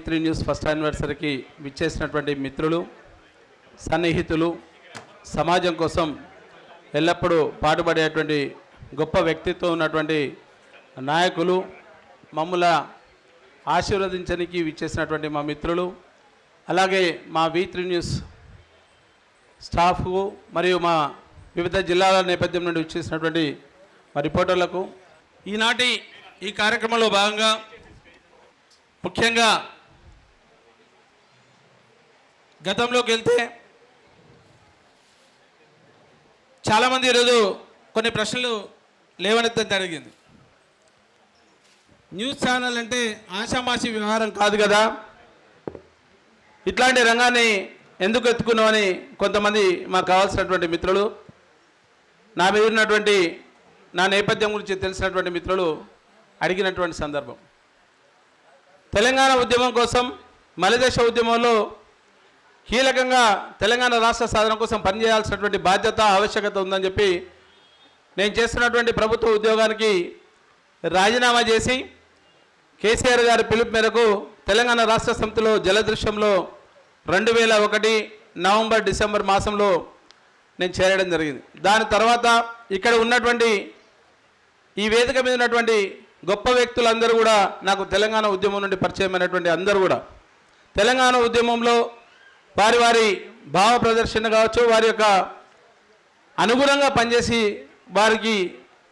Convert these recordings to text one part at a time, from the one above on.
V3 news first యానివర్సరీకి విచ్చేసినటువంటి మిత్రులు, సన్నిహితులు, సమాజం కోసం ఎల్లప్పుడూ పాటుపడేటువంటి గొప్ప వ్యక్తిత్వం ఉన్నటువంటి నాయకులు, మమ్ముల ఆశీర్వదించడానికి విచ్చేసినటువంటి మా మిత్రులు, అలాగే మా V3 న్యూస్ స్టాఫ్ మరియు మా వివిధ జిల్లాల నేపథ్యం నుండి విచ్చేసినటువంటి మా రిపోర్టర్లకు ఈనాటి ఈ కార్యక్రమంలో భాగంగా ముఖ్యంగా గతంలోకి వెళ్తే చాలామంది ఈరోజు కొన్ని ప్రశ్నలు లేవనెత్తడం జరిగింది. న్యూస్ ఛానల్ అంటే ఆషామాషి వ్యవహారం కాదు కదా, ఇట్లాంటి రంగాన్ని ఎందుకు ఎత్తుకున్నామని కొంతమంది మాకు కావాల్సినటువంటి మిత్రులు, నా మీద ఉన్నటువంటి నా నేపథ్యం గురించి తెలిసినటువంటి మిత్రులు అడిగినటువంటి సందర్భం. తెలంగాణ ఉద్యమం కోసం, మలిదశ ఉద్యమంలో కీలకంగా తెలంగాణ రాష్ట్ర సాధన కోసం పనిచేయాల్సినటువంటి బాధ్యత, ఆవశ్యకత ఉందని చెప్పి నేను చేస్తున్నటువంటి ప్రభుత్వ ఉద్యోగానికి రాజీనామా చేసి కేసీఆర్ గారి పిలుపు మేరకు తెలంగాణ రాష్ట్ర సమితిలో జలదృశ్యంలో 2001 నవంబర్ డిసెంబర్ మాసంలో నేను చేరడం జరిగింది. దాని తర్వాత ఇక్కడ ఉన్నటువంటి ఈ వేదిక మీద ఉన్నటువంటి గొప్ప వ్యక్తులందరూ కూడా నాకు తెలంగాణ ఉద్యమం నుండి పరిచయమైనటువంటి అందరూ కూడా తెలంగాణ ఉద్యమంలో వారి వారి భావ ప్రదర్శన కావచ్చు, వారి యొక్క అనుగుణంగా పనిచేసి వారికి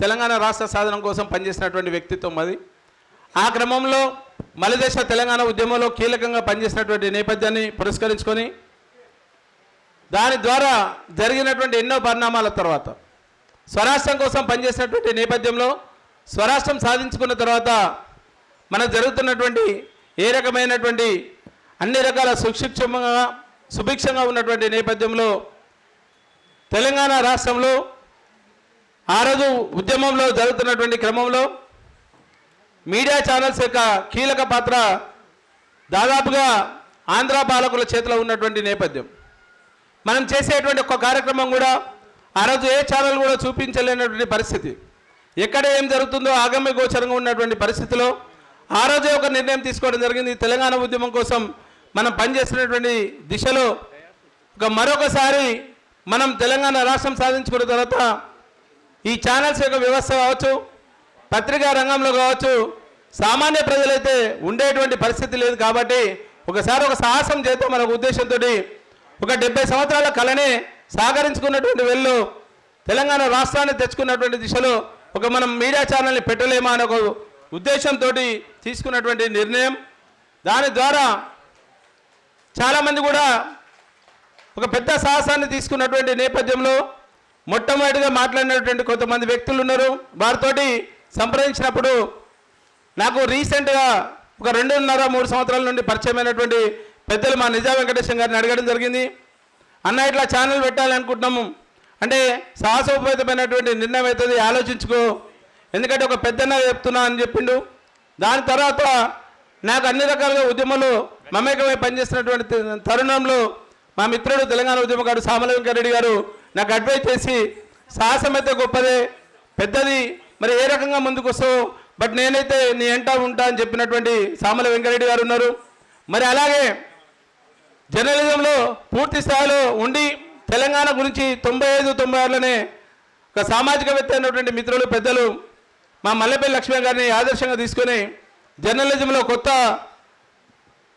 తెలంగాణ రాష్ట్ర సాధన కోసం పనిచేసినటువంటి వ్యక్తిత్వం అది. ఆ క్రమంలో మలిదశ తెలంగాణ ఉద్యమంలో కీలకంగా పనిచేసినటువంటి నేపథ్యాన్ని పురస్కరించుకొని దాని ద్వారా జరిగినటువంటి ఎన్నో పరిణామాల తర్వాత స్వరాష్ట్రం కోసం పనిచేసినటువంటి నేపథ్యంలో స్వరాష్ట్రం సాధించుకున్న తర్వాత మనకు జరుగుతున్నటువంటి ఏ రకమైనటువంటి అన్ని రకాల సుభిక్షంగా ఉన్నటువంటి నేపథ్యంలో తెలంగాణ రాష్ట్రంలో ఆ రోజు ఉద్యమంలో జరుగుతున్నటువంటి క్రమంలో మీడియా ఛానల్స్ యొక్క కీలక పాత్ర దాదాపుగా ఆంధ్ర పాలకుల చేతిలో ఉన్నటువంటి నేపథ్యం. మనం చేసేటువంటి ఒక్క కార్యక్రమం కూడా ఆ రోజు ఏ ఛానల్ కూడా చూపించలేనటువంటి పరిస్థితి, ఎక్కడ ఏం జరుగుతుందో ఆగమ్య గోచరంగా ఉన్నటువంటి పరిస్థితిలో ఆ రోజే ఒక నిర్ణయం తీసుకోవడం జరిగింది. తెలంగాణ ఉద్యమం కోసం మనం పనిచేస్తున్నటువంటి దిశలో మరొకసారి మనం తెలంగాణ రాష్ట్రం సాధించుకున్న తర్వాత ఈ ఛానల్స్ యొక్క వ్యవస్థ కావచ్చు, పత్రికా రంగంలో కావచ్చు, సామాన్య ప్రజలైతే ఉండేటువంటి పరిస్థితి లేదు. కాబట్టి ఒకసారి ఒక సాహసం చేస్తే మన ఉద్దేశంతో ఒక 70 సంవత్సరాల కళనే సాగరించుకున్నటువంటి వెళ్ళు తెలంగాణ రాష్ట్రాన్ని తెచ్చుకున్నటువంటి దిశలో మనం మీడియా ఛానల్ని పెట్టలేమా అనే ఒక ఉద్దేశంతో తీసుకున్నటువంటి నిర్ణయం. దాని ద్వారా చాలామంది కూడా ఒక పెద్ద సాహసాన్ని తీసుకున్నటువంటి నేపథ్యంలో మొట్టమొదటిగా మాట్లాడినటువంటి కొంతమంది వ్యక్తులు ఉన్నారు. వారితోటి సంప్రదించినప్పుడు నాకు రీసెంట్గా ఒక 2.5-3 సంవత్సరాల నుండి పరిచయమైనటువంటి పెద్దలు మా నిజా వెంకటేశం గారిని అడగడం జరిగింది. అన్న ఇట్లా ఛానల్ పెట్టాలనుకుంటున్నాము అంటే సాహసోపేతమైనటువంటి నిర్ణయం అవుతుంది, ఆలోచించుకో, ఎందుకంటే ఒక పెద్దన్న చెప్తున్నా అని చెప్పిండు. దాని తర్వాత నాకు అన్ని రకాలుగా ఉద్యమంలో మమేకమై పనిచేస్తున్నటువంటి తరుణంలో మా మిత్రుడు తెలంగాణ ఉద్యమకారుడు సామల వెంకటరెడ్డి గారు నాకు అడ్వైజ్ చేసి సాహసం అయితే గొప్పదే, పెద్దది, మరి ఏ రకంగా ముందుకు వస్తావు, బట్ నేనైతే నీ ఎంట ఉంటా అని చెప్పినటువంటి సామల వెంకటరెడ్డి గారు ఉన్నారు. మరి అలాగే జర్నలిజంలో పూర్తి స్థాయిలో ఉండి తెలంగాణ గురించి 95-96లోనే ఒక సామాజికవేత్త అయినటువంటి మిత్రులు పెద్దలు మా మల్లెపల్లి లక్ష్మీ గారిని ఆదర్శంగా తీసుకొని జర్నలిజంలో కొత్త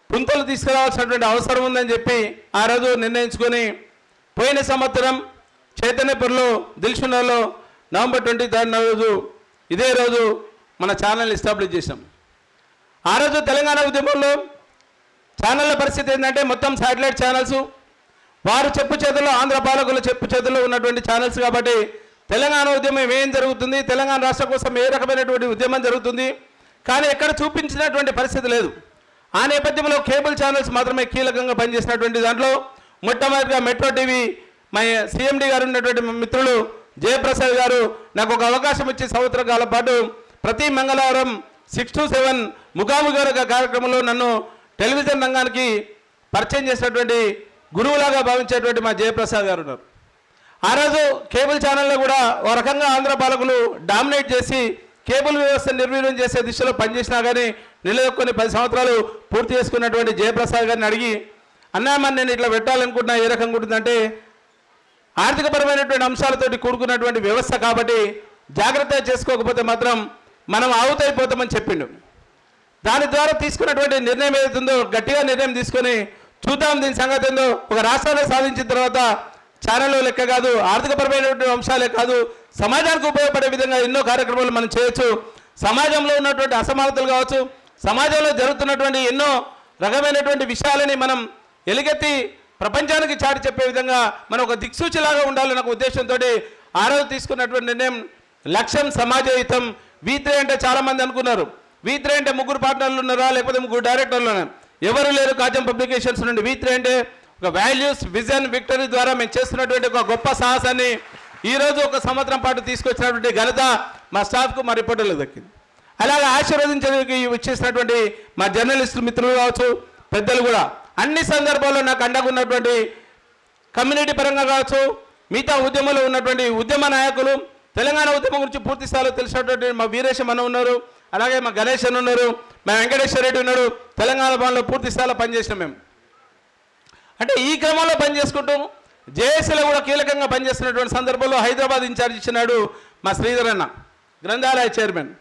పుంతలు తీసుకురావాల్సినటువంటి అవసరం ఉందని చెప్పి ఆ రోజు నిర్ణయించుకొని పోయిన సంవత్సరం చైతన్యపురంలో దిల్షునర్లో నవంబర్ 23 రోజు ఇదే రోజు మన ఛానల్ ఎస్టాబ్లిష్ చేసాం. ఆ రోజు తెలంగాణ ఉద్యమంలో ఛానళ్ళ పరిస్థితి ఏంటంటే మొత్తం శాటిలైట్ ఛానల్స్, వారు చెప్పు చేతుల్లో, ఆంధ్ర పాలకుల చెప్పు చేతుల్లో ఉన్నటువంటి ఛానల్స్. కాబట్టి తెలంగాణ ఉద్యమం ఏం జరుగుతుంది, తెలంగాణ రాష్ట్రం కోసం ఏ రకమైనటువంటి ఉద్యమం జరుగుతుంది, కానీ ఎక్కడ చూపించినటువంటి పరిస్థితి లేదు. ఆ నేపథ్యంలో కేబుల్ ఛానల్స్ మాత్రమే కీలకంగా పనిచేసినటువంటి దాంట్లో మొట్టమొదటిగా మెట్రో టీవీ మా సిఎండి గారు ఉన్నటువంటి మిత్రులు జయప్రసాద్ గారు నాకు ఒక అవకాశం ఇచ్చి సంవత్సర కాలం పాటు ప్రతి మంగళవారం 6 to 7 ముఖాముఖి కార్యక్రమంలో నన్ను టెలివిజన్ రంగానికి పరిచయం చేసినటువంటి గురువులాగా భావించేటువంటి మా జయప్రసాద్ గారు ఉన్నారు. ఆ రోజు కేబుల్ ఛానల్లో కూడా ఒక రకంగా ఆంధ్ర పాలకులు డామినేట్ చేసి కేబుల్ వ్యవస్థ నిర్వీర్యం చేసే దిశలో పనిచేసినా కానీ నిలదొక్కుని 10 సంవత్సరాలు పూర్తి చేసుకున్నటువంటి జయప్రసాద్ గారిని అడిగి అన్నా మరి నేను ఇట్లా పెట్టాలనుకుంటున్నా ఏ రకంగా ఉంటుందంటే ఆర్థికపరమైనటువంటి అంశాలతోటి కూడుకున్నటువంటి వ్యవస్థ కాబట్టి జాగ్రత్తగా చేసుకోకపోతే మాత్రం మనం ఆవుతైపోతామని చెప్పిండు. దాని ద్వారా తీసుకున్నటువంటి నిర్ణయం ఏదైతుందో గట్టిగా నిర్ణయం తీసుకొని చూద్దాం దీని సంగతి ఏందో. ఒక రాష్ట్రాన్ని సాధించిన తర్వాత ఛానల్లో లెక్క కాదు, ఆర్థికపరమైనటువంటి అంశాలే కాదు, సమాజానికి ఉపయోగపడే విధంగా ఎన్నో కార్యక్రమాలు మనం చేయొచ్చు. సమాజంలో ఉన్నటువంటి అసమానతలు కావచ్చు, సమాజంలో జరుగుతున్నటువంటి ఎన్నో రకమైనటువంటి విషయాలని మనం ఎలుగెత్తి ప్రపంచానికి చాటి చెప్పే విధంగా మనం ఒక దిక్సూచిలాగా ఉండాలన్న ఒక ఉద్దేశంతో ఆ రోజు తీసుకున్నటువంటి నిర్ణయం లక్ష్యం సమాజహితం. V3 అంటే చాలామంది అనుకున్నారు, V3 అంటే 3 పార్ట్నర్లు ఉన్నారా లేకపోతే 3 డైరెక్టర్లు ఉన్నారా? ఎవరు లేరు. కాజం పబ్లికేషన్స్ నుండి V3 అంటే ఒక వాల్యూస్ విజన్ విక్టరీ ద్వారా మేము చేస్తున్నటువంటి ఒక గొప్ప సాహసాన్ని ఈరోజు 1 సంవత్సరం పాటు తీసుకొచ్చినటువంటి ఘనత మా స్టాఫ్కు మా రిపోర్టర్లకు దక్కింది. అలాగే ఆశీర్వదించడానికి వచ్చేసినటువంటి మా జర్నలిస్టు మిత్రులు కావచ్చు, పెద్దలు కూడా అన్ని సందర్భాల్లో నాకు అండగా ఉన్నటువంటి కమ్యూనిటీ పరంగా కావచ్చు, మిగతా ఉద్యమంలో ఉన్నటువంటి ఉద్యమ నాయకులు, తెలంగాణ ఉద్యమం గురించి పూర్తి స్థాయిలో తెలిసినటువంటి మా వీరేశం అన్న ఉన్నారు, అలాగే మా గణేష్ అన్న ఉన్నారు, మా వెంకటేశ్వర రెడ్డి ఉన్నాడు. తెలంగాణ భవన్లో పూర్తి స్థాయిలో పనిచేసినాం మేము. అంటే ఈ క్రమంలో పనిచేసుకుంటూ జేఏసీలో కూడా కీలకంగా పనిచేస్తున్నటువంటి సందర్భంలో హైదరాబాద్ ఇన్ఛార్జ్ ఇచ్చినాడు మా శ్రీధర్ అన్న, గ్రంథాలయ చైర్మన్.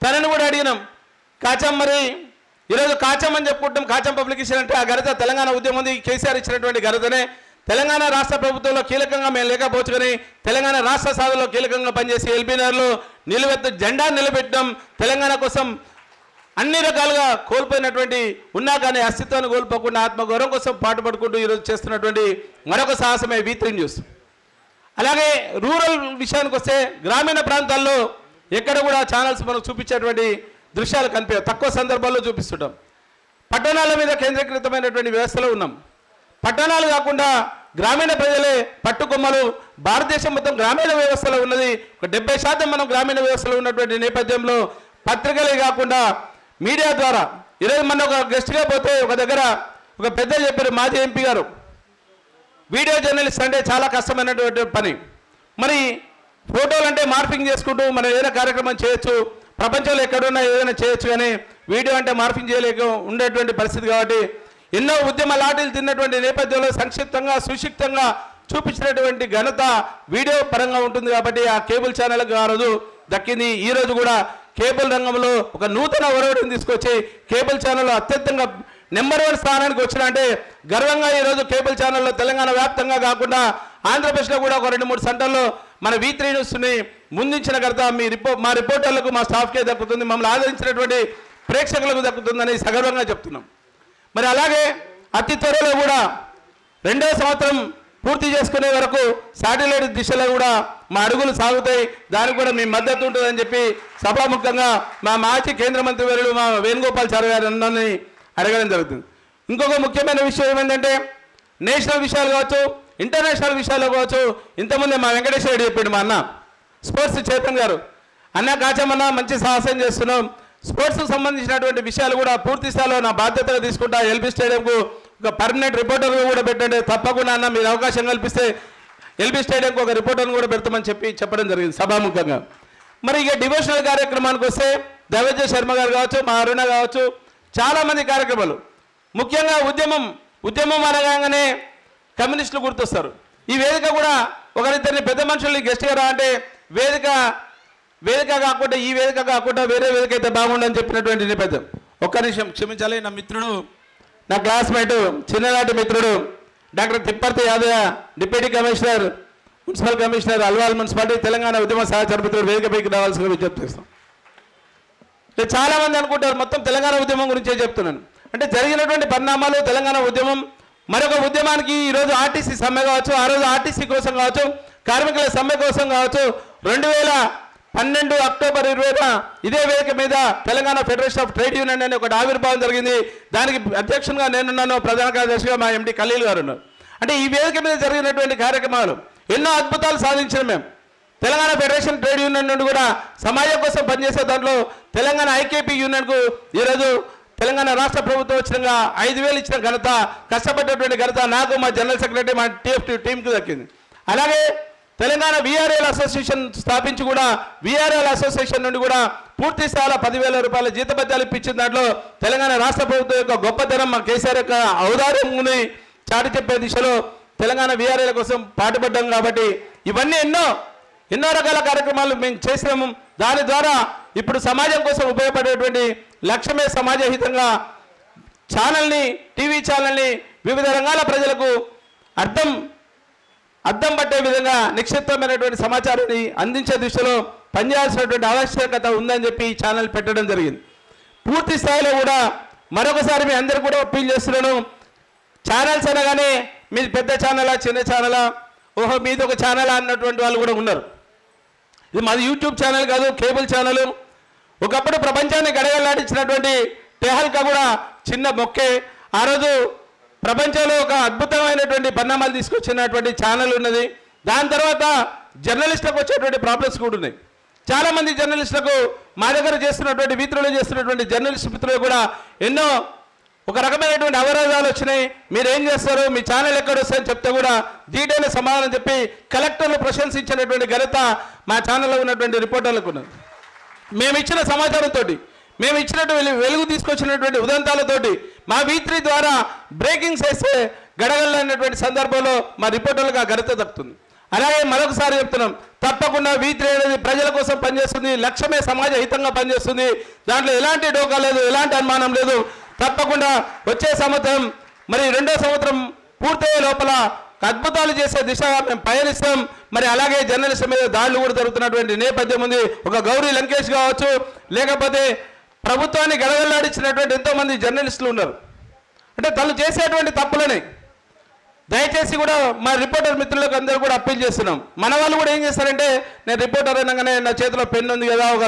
తనని కూడా అడిగినాం, కాచం మరి ఈరోజు కాచం అని చెప్పుకుంటాం, కాచం పబ్లికేషన్ అంటే ఆ ఘనత తెలంగాణ ఉద్యమం కేసీఆర్ ఇచ్చినటువంటి ఘనతనే. తెలంగాణ రాష్ట్ర ప్రభుత్వంలో కీలకంగా మేము లేకపోవచ్చు కానీ తెలంగాణ రాష్ట్ర సాధనలో కీలకంగా పనిచేసి ఎల్బీనగర్లో నిలువెత్తు జెండా నిలబెట్టడం, తెలంగాణ కోసం అన్ని రకాలుగా కోల్పోయినటువంటి ఉన్నా కానీ అస్తిత్వాన్ని కోల్పోకుండా ఆత్మగౌరవం కోసం పాటుపడుకుంటూ ఈరోజు చేస్తున్నటువంటి మరొక సాహసమే V3 న్యూస్. అలాగే రూరల్ విషయానికి వస్తే గ్రామీణ ప్రాంతాల్లో ఎక్కడ కూడా ఛానల్స్ మనం చూపించేటువంటి దృశ్యాలు కనిపించవు, తక్కువ సందర్భాల్లో చూపిస్తుంటాం. పట్టణాల మీద కేంద్రీకృతమైనటువంటి వ్యవస్థలో ఉన్నాం. పట్టణాలు కాకుండా గ్రామీణ ప్రజలే పట్టుకొమ్మలు. భారతదేశం మొత్తం గ్రామీణ వ్యవస్థలో ఉన్నది. ఒక 70% మనం గ్రామీణ వ్యవస్థలో ఉన్నటువంటి నేపథ్యంలో పత్రికలే కాకుండా మీడియా ద్వారా ఈరోజు మన ఒక గెస్ట్గా పోతే ఒక దగ్గర ఒక పెద్ద చెప్పారు, మాజీ ఎంపీ గారు, వీడియో జర్నలిస్ట్ అంటే చాలా కష్టమైనటువంటి పని. మరి ఫోటోలు అంటే మార్ఫింగ్ చేసుకుంటూ మనం ఏదైనా కార్యక్రమం చేయొచ్చు, ప్రపంచంలో ఎక్కడున్నా ఏదైనా చేయొచ్చు, కానీ వీడియో అంటే మార్ఫింగ్ చేయలేక ఉండేటువంటి పరిస్థితి. కాబట్టి ఎన్నో ఉద్యమ లాటలు తిన్నటువంటి నేపథ్యంలో సంక్షిప్తంగా సుశిక్తంగా చూపించినటువంటి ఘనత వీడియో పరంగా ఉంటుంది. కాబట్టి ఆ కేబుల్ ఛానల్కి ఆ రోజు దక్కింది. ఈరోజు కూడా కేబుల్ రంగంలో ఒక నూతన ఒరవడిని తీసుకొచ్చి కేబుల్ ఛానల్లో అత్యంతంగా నెంబర్ 1 స్థానానికి వచ్చినంటే గర్వంగా ఈరోజు కేబుల్ ఛానల్లో తెలంగాణ వ్యాప్తంగా కాకుండా ఆంధ్రప్రదేశ్లో కూడా ఒక 2-3 సెంటర్లో మన V3 న్యూస్ని ముందుంచిన ఘనత మా రిపోర్టర్లకు మా స్టాఫ్కే దక్కుతుంది, మమ్మల్ని ఆదరించినటువంటి ప్రేక్షకులకు దక్కుతుందని సగర్వంగా చెప్తున్నాం. మరి అలాగే అతి త్వరలో కూడా 2వ సంవత్సరం పూర్తి చేసుకునే వరకు శాటిలైట్ దిశలో కూడా మా అడుగులు సాగుతాయి. దానికి కూడా మీ మద్దతు ఉంటుందని చెప్పి సభాముఖంగా మా మాజీ కేంద్ర మంత్రి వర్యులు మా వేణుగోపాల్ చారి గారు అన్నని అడగడం జరుగుతుంది. ఇంకొక ముఖ్యమైన విషయం ఏమైందంటే నేషనల్ విషయాలు కావచ్చు, ఇంటర్నేషనల్ విషయాలు కావచ్చు, ఇంతకుముందే మా వెంకటేశ్వర రెడ్డి చెప్పాడు, మా అన్న స్పోర్ట్స్ చేతన్ గారు, అన్న కాచమన్న మంచి సాహసం చేస్తున్నాం, స్పోర్ట్స్కి సంబంధించినటువంటి విషయాలు కూడా పూర్తి స్థాయిలో నా బాధ్యతగా తీసుకుంటా, ఎల్బీ స్టేడియంకు ఒక పర్మనెంట్ రిపోర్టర్గా కూడా పెట్టండి, తప్పకుండా అన్న మీరు అవకాశం కల్పిస్తే ఎల్బీ స్టేడియంకు ఒక రిపోర్టర్ని కూడా పెడతామని చెప్పడం జరిగింది సభాముఖంగా. మరి ఇక డివోషనల్ కార్యక్రమానికి వస్తే దేవేంద్ర శర్మ గారు కావచ్చు, మా అరుణ కావచ్చు, చాలామంది కార్యక్రమాలు. ముఖ్యంగా ఉద్యమం అనగానే కమ్యూనిస్టులు గుర్తొస్తారు. ఈ వేదిక కూడా ఒకరిద్దరిని పెద్ద మనుషుల్ని గెస్ట్గా రా అంటే వేదిక కాకుండా ఈ వేదిక కాకుండా వేరే వేదిక అయితే బాగుండని చెప్పినటువంటి నేపథ్యం. ఒక్క నిమిషం క్షమించాలి. నా మిత్రుడు, నా క్లాస్మేటు, చిన్ననాటి మిత్రుడు doctor Thipparthi Yadav, deputy commissioner, municipal commissioner, Alwal municipality, Telangana ఉద్యమ సహచర మిత్రుడు వేదికపైకి రావాల్సిన విజ్ఞప్తి చేస్తాం. చాలామంది అనుకుంటారు మొత్తం తెలంగాణ ఉద్యమం గురించే చెప్తున్నాను. అంటే జరిగినటువంటి పరిణామాలు, తెలంగాణ ఉద్యమం, మరొక ఉద్యమానికి ఈరోజు ఆర్టీసీ సమ్మె కావచ్చు, ఆ రోజు ఆర్టీసీ కోసం కావచ్చు, కార్మికుల సమ్మె కోసం కావచ్చు, 2012 అక్టోబర్ 20న ఇదే వేదిక మీద Telangana federation of trade union అనే ఒకటి ఆవిర్భావం జరిగింది. దానికి అధ్యక్షునిగా నేనున్నాను, ప్రధాన కార్యదర్శిగా మా ఎండి ఖలీల్ గారు ఉన్నారు. అంటే ఈ వేదిక మీద జరిగినటువంటి కార్యక్రమాలు ఎన్నో అద్భుతాలు సాధించాం మేము. తెలంగాణ ఫెడరేషన్ ట్రేడ్ యూనియన్ నుండి కూడా సమాజం కోసం పనిచేసే దాంట్లో తెలంగాణ ఐకేపీ యూనియన్కు ఈరోజు తెలంగాణ రాష్ట్ర ప్రభుత్వం వచ్చిన 5,000 ఇచ్చిన ఘనత, కష్టపడ్డటువంటి ఘనత నాకు, మా జనరల్ సెక్రటరీ, మా టీఎఫ్టీ టీంకు దక్కింది. అలాగే తెలంగాణ వీఆర్ఎల్ అసోసియేషన్ స్థాపించి కూడా వీఆర్ఎల్ అసోసియేషన్ నుండి కూడా పూర్తి స్థాయిలో 10,000 రూపాయల జీతభత్యాలు ఇప్పించిన దాంట్లో తెలంగాణ రాష్ట్ర ప్రభుత్వం యొక్క గొప్పతనం మా కేసీఆర్ యొక్క ఔదార్యంని చాటి చెప్పే దిశలో తెలంగాణ వీఆర్ఎల్ కోసం పాటుపడ్డాం. కాబట్టి ఇవన్నీ ఎన్నో రకాల కార్యక్రమాలు మేము చేసినాము. దాని ద్వారా ఇప్పుడు సమాజం కోసం ఉపయోగపడేటువంటి లక్ష్యమే సమాజహితంగా ఛానల్ని, టీవీ ఛానల్ని వివిధ రంగాల ప్రజలకు అద్దం పట్టే విధంగా నిక్షిప్తమైనటువంటి సమాచారాన్ని అందించే దిశలో పనిచేయాల్సినటువంటి ఆవశ్యకత ఉందని చెప్పి ఈ ఛానల్ పెట్టడం జరిగింది. పూర్తి స్థాయిలో కూడా మరొకసారి మీ అందరూ కూడా అప్పీల్ చేస్తున్నాను. ఛానల్స్ అనగానే మీది పెద్ద ఛానలా, చిన్న ఛానలా, ఓహో మీది ఒక ఛానలా అన్నటువంటి వాళ్ళు కూడా ఉన్నారు. ఇది మాది యూట్యూబ్ ఛానల్ కాదు, కేబుల్ ఛానల్. ఒకప్పుడు ప్రపంచాన్ని గడగలాడించినటువంటి టెహల్కా కూడా చిన్న మొక్కే. ఆ రోజు ప్రపంచంలో ఒక అద్భుతమైనటువంటి పరిణామాలు తీసుకొచ్చినటువంటి ఛానల్ ఉన్నది. దాని తర్వాత జర్నలిస్టులకు వచ్చేటువంటి ప్రాబ్లమ్స్ కూడా ఉన్నాయి. చాలామంది జర్నలిస్టులకు మా దగ్గర చేస్తున్నటువంటి చేస్తున్నటువంటి జర్నలిస్ట్ మిత్రులు కూడా ఎన్నో ఒక రకమైనటువంటి అవరోధాలు వచ్చినాయి. మీరు ఏం చేస్తారు, మీ ఛానల్ ఎక్కడ వస్తాయని చెప్తే కూడా ధీటైన సమాధానం చెప్పి కలెక్టర్లు ప్రశంసించినటువంటి ఘనత మా ఛానల్లో ఉన్నటువంటి రిపోర్టర్లకు ఉన్నది. మేము ఇచ్చిన సమాచారంతో, మేము ఇచ్చినటువంటి వెలుగు తీసుకొచ్చినటువంటి ఉదంతాలతోటి మా V3 ద్వారా బ్రేకింగ్స్ వేస్తే గడగలైనటువంటి సందర్భంలో మా రిపోర్టర్లకు ఆ ఘనత దక్కుతుంది. అలాగే మరొకసారి చెప్తున్నాం, తప్పకుండా V3 అనేది ప్రజల కోసం పనిచేస్తుంది, లక్ష్యమే సమాజ హితంగా పనిచేస్తుంది. దాంట్లో ఎలాంటి డోకా లేదు, ఎలాంటి అనుమానం లేదు. తప్పకుండా వచ్చే సంవత్సరం మరి 2వ సంవత్సరం పూర్తయ్యే లోపల అద్భుతాలు చేసే దిశగా మేము పయనిస్తాం. మరి అలాగే జర్నలిస్టుల మీద దాడులు కూడా జరుగుతున్నటువంటి నేపథ్యం ఉంది. ఒక గౌరీ లంకేష్ కావచ్చు, లేకపోతే ప్రభుత్వాన్ని గడగల్లాడించినటువంటి ఎంతోమంది జర్నలిస్టులు ఉన్నారు. అంటే తను చేసేటువంటి తప్పులని దయచేసి కూడా మా రిపోర్టర్ మిత్రులకు అందరూ కూడా అప్పీల్ చేస్తున్నాం. మన వాళ్ళు కూడా ఏం చేస్తారంటే, నేను రిపోర్టర్ అనగానే నా చేతిలో పెన్ ఉంది కదా, ఒక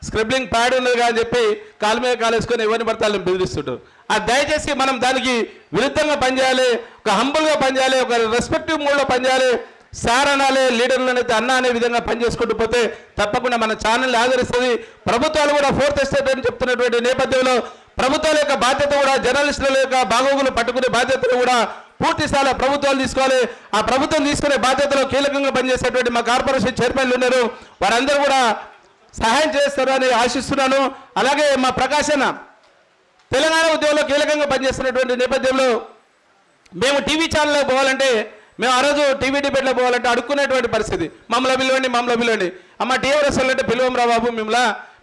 స్క్రిబ్లింగ్ ప్యాడ్ ఉంది కదా అని చెప్పి కాలు మీద కాలేసుకొని ఎవరిని పడితే వాళ్ళని బెదిరిస్తుంటారు. దయచేసి మనం దానికి విరుద్ధంగా పనిచేయాలి, ఒక హంబుల్గా పనిచేయాలి, ఒక రెస్పెక్టివ్ మోడ్లో పనిచేయాలి. సార్ అనాలి, లీడర్లను అయితే అన్న అనే విధంగా పనిచేసుకుంటూ పోతే తప్పకుండా మన ఛానల్ని ఆదరిస్తుంది. ప్రభుత్వాలు కూడా 4th ఎస్టేట్ అని చెప్తున్నటువంటి నేపథ్యంలో ప్రభుత్వాల యొక్క బాధ్యత కూడా, జర్నలిస్టుల యొక్క బాగోగులు పట్టుకునే బాధ్యతలు కూడా పూర్తి స్థాయిలో ప్రభుత్వాలు తీసుకోవాలి. ఆ ప్రభుత్వం తీసుకునే బాధ్యతలో కీలకంగా పనిచేసేటువంటి మా కార్పొరేషన్ చైర్మన్లు ఉన్నారు, వారందరూ కూడా సహాయం చేస్తారని ఆశిస్తున్నాను. అలాగే మా ప్రకాశన తెలంగాణ ఉద్యమంలో కీలకంగా పనిచేస్తున్నటువంటి నేపథ్యంలో మేము టీవీ ఛానల్లో పోవాలంటే, మేము ఆ రోజు టీవీ డిబేట్లో పోవాలంటే అడుక్కునేటువంటి పరిస్థితి. మమ్మల్ని పిలవండి. అమ్మ టీఆర్ఎస్ అంటే పిలువం రా బాబు,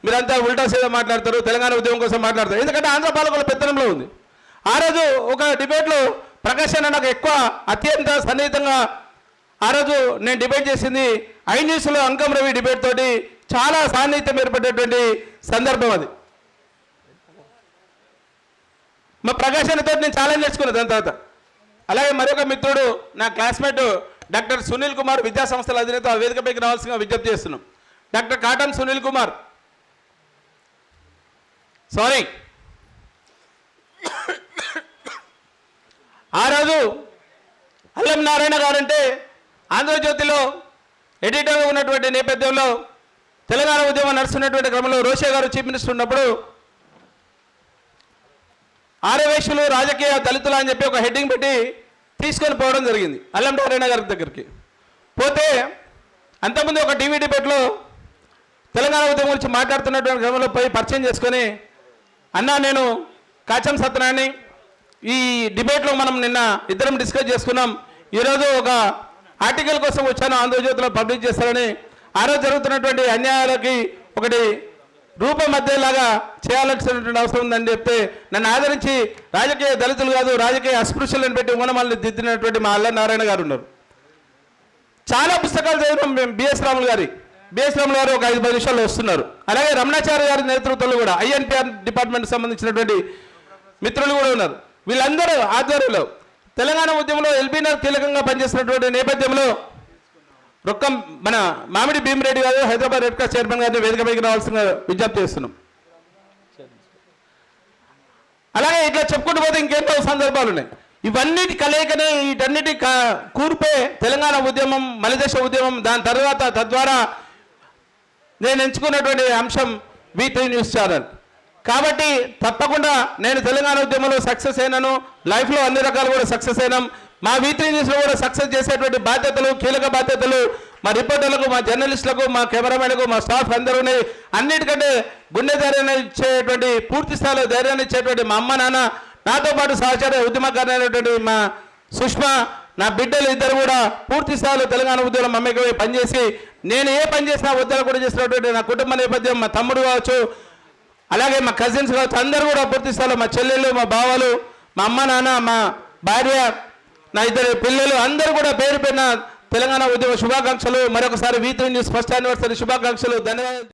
మీరంతా ఉల్టా సీదా మాట్లాడతారు, తెలంగాణ ఉద్యమం కోసం మాట్లాడతారు. ఎందుకంటే ఆంధ్ర పాలకుల పెత్తనంలో ఉంది. ఆ రోజు ఒక డిబేట్లో ప్రకాశ్ నాకు ఎక్కువ అత్యంత సన్నిహితంగా ఆ రోజు నేను డిబేట్ చేసింది ఐన్యూస్లో అంకం రవి డిబేట్ తోటి చాలా సాన్నిహిత్యం ఏర్పడేటువంటి సందర్భం అది. మా ప్రకాశనతో నేను చాలా నేర్చుకున్నాను దాని తర్వాత. అలాగే మరొక మిత్రుడు నా క్లాస్మేట్ డాక్టర్ సునీల్ కుమార్, విద్యా సంస్థల అధినేత, వేదికపైకి రావాల్సిందిగా విజ్ఞప్తి చేస్తున్నాం. Doctor cotton Sunil Kumar, sorry, ఆ రోజు అల్లం నారాయణ గారంటే ఆంధ్రజ్యోతిలో ఎడిటర్గా ఉన్నటువంటి నేపథ్యంలో తెలంగాణ ఉద్యమం నడుస్తున్నటువంటి క్రమంలో రోషే గారు చీఫ్ మినిస్టర్ ఉన్నప్పుడు ఆర్యవేశ్యులు రాజకీయ దళితులు అని చెప్పి ఒక హెడ్డింగ్ పెట్టి తీసుకొని పోవడం జరిగింది అల్లం నారాయణ గారి దగ్గరికి. పోతే అంతకుముందు ఒక టీవీ డిబేట్లో తెలంగాణ ఉద్యమం గురించి మాట్లాడుతున్నటువంటి క్రమంలో పోయి పరిచయం చేసుకొని, అన్నా నేను కాచం సత్యనారాయణ, ఈ డిబేట్లో మనం నిన్న ఇద్దరం డిస్కస్ చేసుకున్నాం, ఈరోజు ఒక ఆర్టికల్ కోసం వచ్చాను, ఆంధ్రజ్యోతిలో పబ్లిష్ చేస్తారని. ఆ రోజు జరుగుతున్నటువంటి అన్యాయాలకి ఒకటి రూపమధ్యలాగా చేయాల్సినటువంటి అవసరం ఉందని చెప్తే నన్ను ఆదరించి రాజకీయ దళితులు కాదు, రాజకీయ అస్పృశ్యులను పెట్టి ఉనమల్ని దిద్దినటువంటి మా అల్లం నారాయణ గారు ఉన్నారు. చాలా పుస్తకాలు చదివినాం మేము. బిఎస్ రాములు గారు ఒక 5-10 నిమిషాల్లో వస్తున్నారు. అలాగే రమణాచార్య గారి నేతృత్వంలో కూడా INPR డిపార్ట్మెంట్ సంబంధించినటువంటి మిత్రులు కూడా ఉన్నారు. వీళ్ళందరూ ఆధ్వర్యంలో తెలంగాణ ఉద్యమంలో ఎల్బీనగర్ కీలకంగా పనిచేస్తున్నటువంటి నేపథ్యంలో మన మామిడి భీమిరెడ్డి గారు, హైదరాబాద్ రెడ్ క్రాస్ చైర్మన్ గారిని వేదికపైకి రావాల్సిన విజ్ఞప్తి చేస్తున్నాం. అలాగే ఇట్లా చెప్పుకుంటూ పోతే ఇంకెన్నో సందర్భాలు ఉన్నాయి. ఇవన్నిటి కలయికనే, వీటన్నిటి కూర్పే తెలంగాణ ఉద్యమం, మలిదశ ఉద్యమం. దాని తర్వాత తద్వారా నేను ఎంచుకున్నటువంటి అంశం V3 న్యూస్ ఛానల్. కాబట్టి తప్పకుండా నేను తెలంగాణ ఉద్యమంలో సక్సెస్ అయినాను, లైఫ్లో అన్ని రకాలు కూడా సక్సెస్ అయినాం. మా V3 న్యూస్లో కూడా సక్సెస్ చేసేటువంటి బాధ్యతలు, కీలక బాధ్యతలు మా రిపోర్టర్లకు, మా జర్నలిస్టులకు, మా కెమెరామెన్లకు, మా స్టాఫ్ అందరూ అన్నిటికంటే గుండె ధైర్యాన్ని ఇచ్చేటువంటి, పూర్తి స్థాయిలో ధైర్యాన్ని ఇచ్చేటువంటి మా అమ్మ నాన్న, నాతో పాటు సహచార ఉద్యమకారైనటువంటి మా సుష్మా, నా బిడ్డలు ఇద్దరు కూడా పూర్తి స్థాయిలో తెలంగాణ ఉద్యమం మమ్మకమై పనిచేసి, నేను ఏ పని చేసినా ఉద్యమం కూడా చేసినటువంటి నా కుటుంబ నేపథ్యం, మా తమ్ముడు కావచ్చు, అలాగే మా కజిన్స్ కావచ్చు, అందరూ కూడా పూర్తి స్థాయిలో మా చెల్లెళ్ళు, మా బావలు, మా అమ్మ నాన్న, మా భార్య, నా ఇద్దరు పిల్లలు అందరూ కూడా పేరు పేరున తెలంగాణ ఉద్యమ శుభాకాంక్షలు. మరొకసారి V3 న్యూస్ ఫస్ట్ యానివర్సరీ శుభాకాంక్షలు. ధన్యవాదాలు.